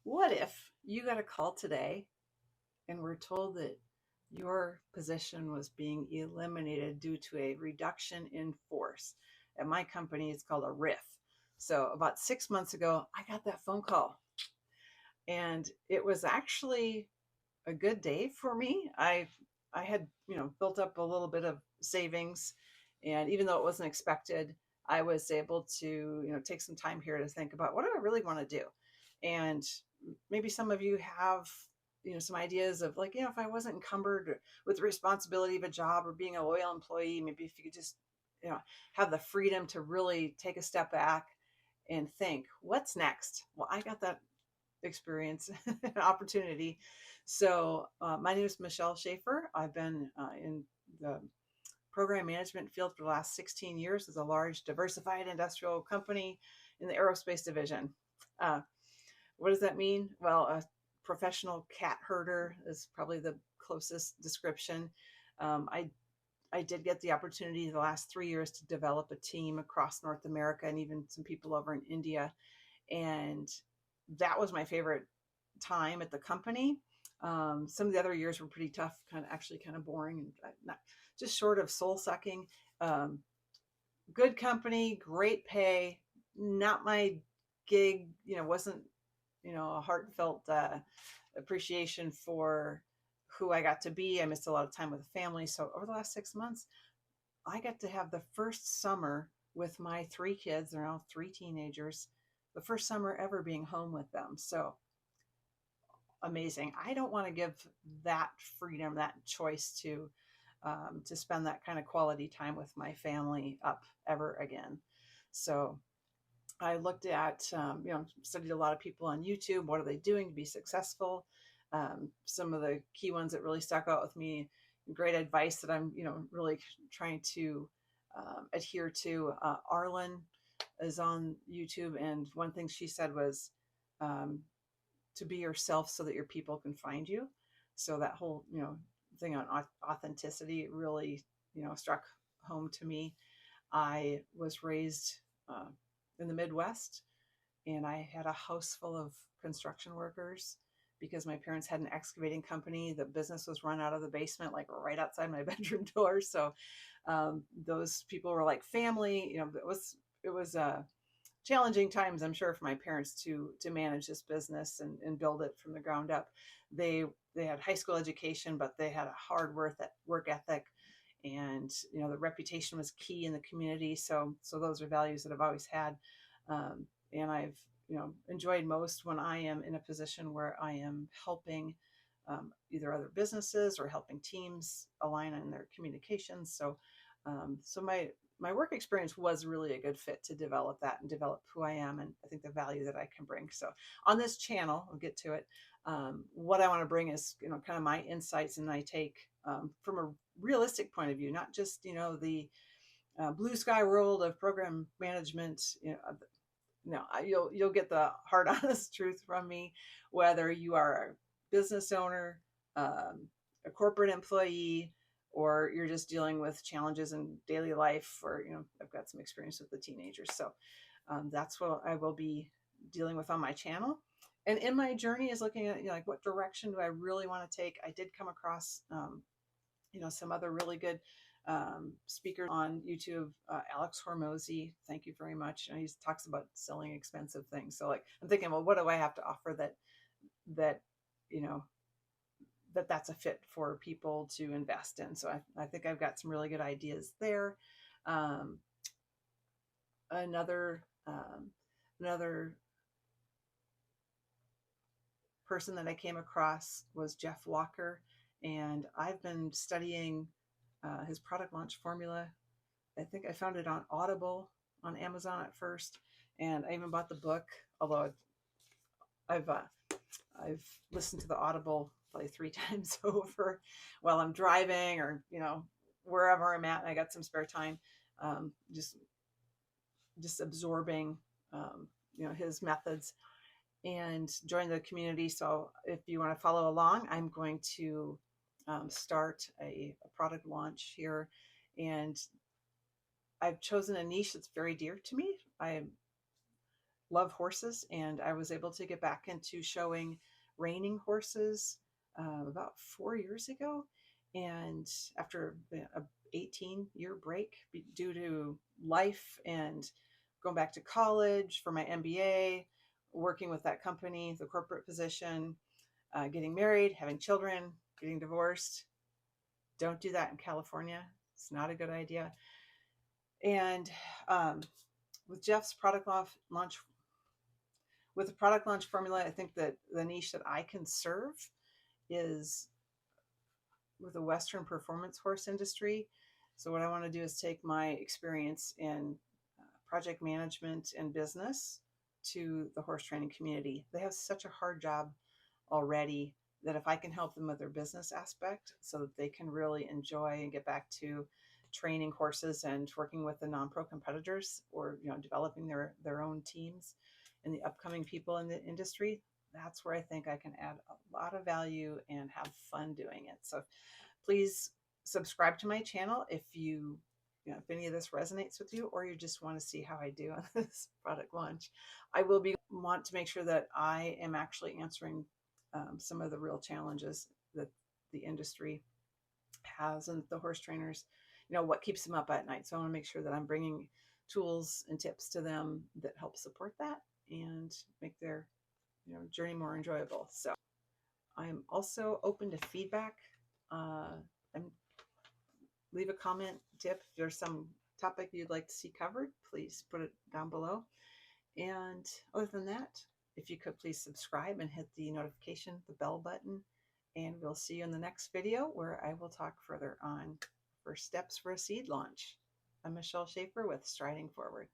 What if you got a call today and were told that your position was being eliminated due to a reduction in force? At my company, it's called a RIF. So about 6 months ago, I got that phone call, and it was actually a good day for me. I had built up a little bit of savings, and even though it wasn't expected, I was able to take some time here to think about what do I really want to do, and maybe some of you have some ideas of like if I wasn't encumbered with the responsibility of a job or being a loyal employee, maybe if you could just you know have the freedom to really take a step back and think what's next. Well, I got that experience and opportunity. So, my name is Michelle Schaefer. I've been in the program management field for the last 16 years with a large diversified industrial company in the aerospace division. Uh, what does that mean? Well, a professional cat herder is probably the closest description. I did get the opportunity the last 3 years to develop a team across North America and even some people over in India, and that was my favorite time at the company. Some of the other years were pretty tough, kind of boring and not just short of soul sucking. Um, Good company, great pay, not my gig. Wasn't a heartfelt appreciation for who I got to be. I missed a lot of time with the family. So over the last 6 months, I got to have the first summer with my three kids. They're now three teenagers. The first summer ever being home with them. So amazing. I don't want to give that freedom, that choice to spend that kind of quality time with my family up ever again. So I looked at, studied a lot of people on YouTube. What are they doing to be successful? Some of the key ones that really stuck out with me, great advice that I'm, really trying to adhere to. Arlen is on YouTube, and one thing she said was, um, to be yourself so that your people can find you. So that whole, thing on authenticity really, struck home to me. I was raised uh, in the Midwest, and I had a house full of construction workers because my parents had an excavating company. The business was run out of the basement, like right outside my bedroom door. So those people were like family. It was challenging times, I'm sure, for my parents to manage this business and build it from the ground up. They they had high school education, but they had a hard work ethic, and the reputation was key in the community. So those are values that I've always had, and I've enjoyed most when I am in a position where I am helping either other businesses or helping teams align on their communications. So my work experience was really a good fit to develop that and develop who I am, and I think the value that I can bring. So on this channel, I'll get to it. What I want to bring is kind of my insights, and I take from a realistic point of view, not just the blue sky world of program management. No, you'll get the hard, honest truth from me, whether you are a business owner, a corporate employee, or you're just dealing with challenges in daily life. Or I've got some experience with the teenagers, so that's what I will be dealing with on my channel. And in my journey is looking at like what direction do I really want to take. I did come across some other really good speakers on YouTube. Alex Hormozy, thank you very much. He talks about selling expensive things. So like I'm thinking, well, what do I have to offer that you know that's a fit for people to invest in? So I think I've got some really good ideas there. Um, another person that I came across was Jeff Walker, and I've been studying his product launch formula. I think I found it on Audible on Amazon at first, and I even bought the book. Although I've I've listened to the Audible probably three times over while I'm driving, or wherever I'm at, and I got some spare time, just absorbing his methods and join the community. So if you want to follow along, I'm going to start a product launch here, and I've chosen a niche that's very dear to me. I love horses, and I was able to get back into showing reining horses about 4 years ago. And after a 18-year break due to life and going back to college for my MBA, working with that company, the corporate position, getting married, having children, getting divorced. Don't do that in California. It's not a good idea. And with Jeff's product launch, with the product launch formula, I think that the niche that I can serve is with the Western performance horse industry. So what I want to do is take my experience in project management and business to the horse training community. They have such a hard job already that if I can help them with their business aspect so that they can really enjoy and get back to training horses and working with the non-pro competitors, or developing their own teams and the upcoming people in the industry, that's where I think I can add a lot of value and have fun doing it. So please subscribe to my channel if if any of this resonates with you, or you just want to see how I do on this product launch. I want to make sure that I am actually answering some of the real challenges that the industry has, and the horse trainers, what keeps them up at night. So I want to make sure that I'm bringing tools and tips to them that help support that and make their journey more enjoyable. So I'm also open to feedback. And leave a comment, tip. If there's some topic you'd like to see covered, please put it down below. And other than that, if you could please subscribe and hit the notification, the bell button, and we'll see you in the next video where I will talk further on first steps for a seed launch. I'm Michelle Schaefer with Striding Forward.